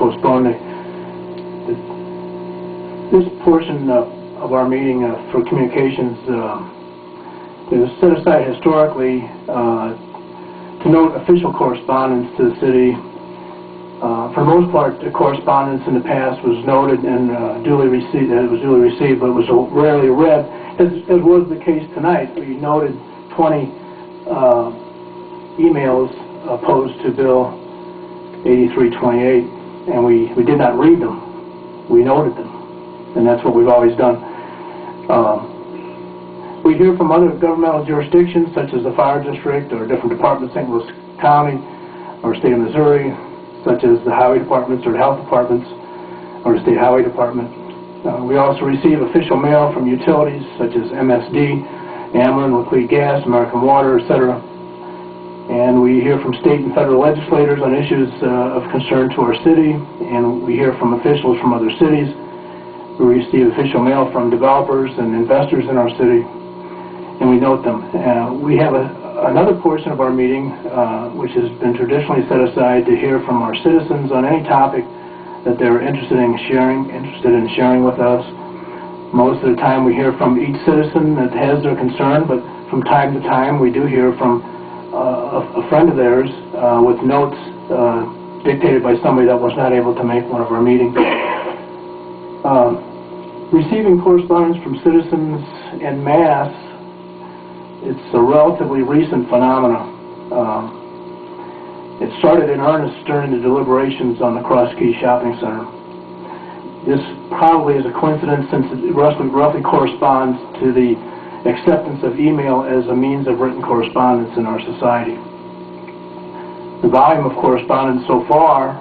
postpone this portion of our meeting for communications. It was set aside historically to note official correspondence to the city. For the most part, the correspondence in the past was noted and duly received, but it was rarely read, as was the case tonight. We noted 20 emails opposed to Bill 8328, and we did not read them. We noted them, and that's what we've always done. We hear from other governmental jurisdictions, such as the fire district or different departments, St. Louis County or state of Missouri, such as the highway departments or the health departments or the state highway department. We also receive official mail from utilities such as MSD, Ameren, Liquid Gas, American Water, etc. And we hear from state and federal legislators on issues of concern to our city, and we hear from officials from other cities. We receive official mail from developers and investors in our city, and we note them. We have another portion of our meeting which has been traditionally set aside to hear from our citizens on any topic that they're interested in sharing with us. Most of the time we hear from each citizen that has their concern, but from time to time we do hear from a friend of theirs with notes dictated by somebody that was not able to make one of our meetings. Receiving correspondence from citizens en masse, it's a relatively recent phenomenon. It started in earnest during the deliberations on the Cross Keys Shopping Center. This probably is a coincidence, since it roughly corresponds to the acceptance of email as a means of written correspondence in our society. The volume of correspondence so far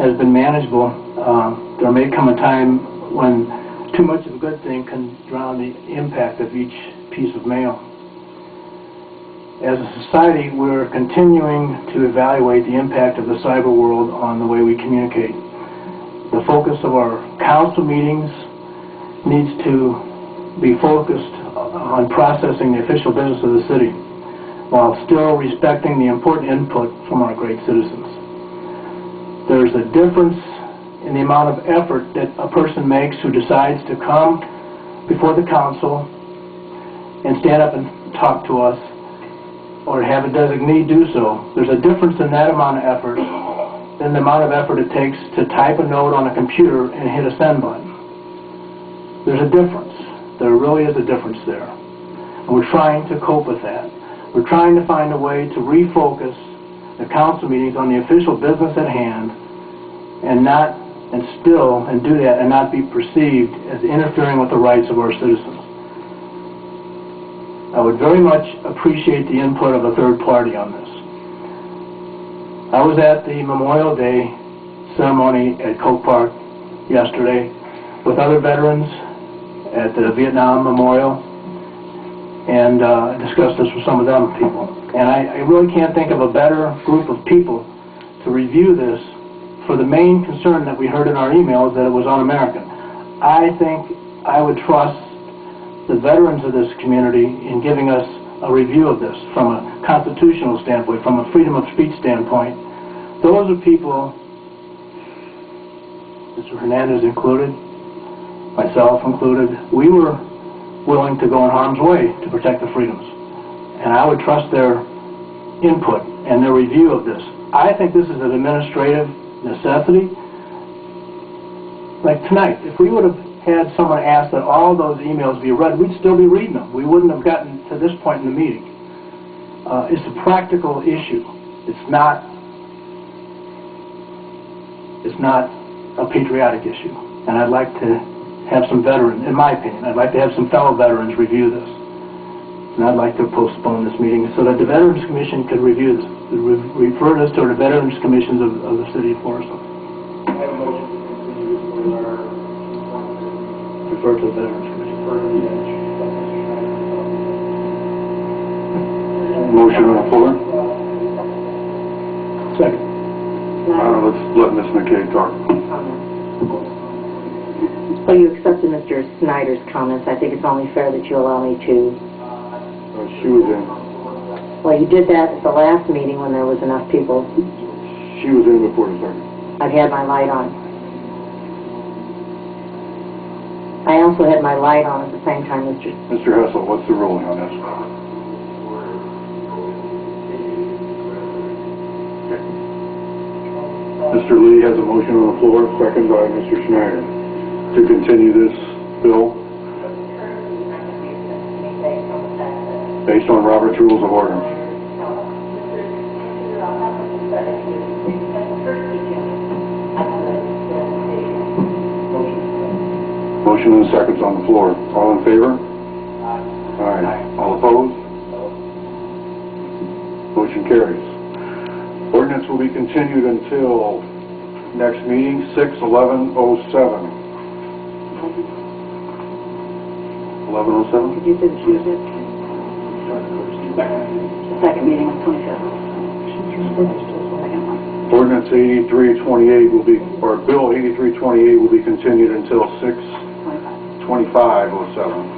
has been manageable. There may come a time when too much of a good thing can drown the impact of each piece of mail. As a society, we're continuing to evaluate the impact of the cyber world on the way we communicate. The focus of our council meetings needs to be focused on processing the official business of the city, while still respecting the important input from our great citizens. There's a difference in the amount of effort that a person makes who decides to come before the council and stand up and talk to us, or have a designee do so. There's a difference in that amount of effort than the amount of effort it takes to type a note on a computer and hit a send button. There's a difference. There really is a difference there. And we're trying to cope with that. We're trying to find a way to refocus the council meetings on the official business at hand, and do that and not be perceived as interfering with the rights of our citizens. I would very much appreciate the input of a third party on this. I was at the Memorial Day ceremony at Coke Park yesterday with other veterans at the Vietnam Memorial, and discussed this with some of them people. And I really can't think of a better group of people to review this for the main concern that we heard in our emails, that it was un-American. I think I would trust the veterans of this community in giving us a review of this from a constitutional standpoint, from a freedom of speech standpoint. Those are people, Mr. Hernandez included, myself included, we were willing to go in harm's way to protect the freedoms. And I would trust their input and their review of this. I think this is an administrative necessity. Like tonight, if we would have had someone ask that all those emails be read, we'd still be reading them. We wouldn't have gotten to this point in the meeting. It's a practical issue. It's not a patriotic issue. And I'd like to have some veterans, in my opinion, I'd like to have some fellow veterans review this. And I'd like to postpone this meeting so that the Veterans Commission could review this, refer this to the Veterans Commissions of the City of Forest. I have a motion to refer to the Veterans Commission. Motion on the floor. Second. Let's let Ms. McKay talk. Well, you accepted Mr. Schneider's comments. I think it's only fair that you allow me to. She was in. Well, you did that at the last meeting when there was enough people. She was in before the start. I've had my light on. I also had my light on at the same time, Mr. Hessel, what's the ruling on this? Mr. Lee has a motion on the floor, second by Mr. Schneider, to continue this bill based on Robert's Rules of Order. Motion and seconds on the floor. All in favor? Aye. All opposed? Motion carries. Ordinance will be continued until next meeting, 6/11/07. 11/07? Did you say the Tuesday? Second meeting on 25th. Ordinance 8328 will be, or Bill 8328 will be continued until 6/25/07.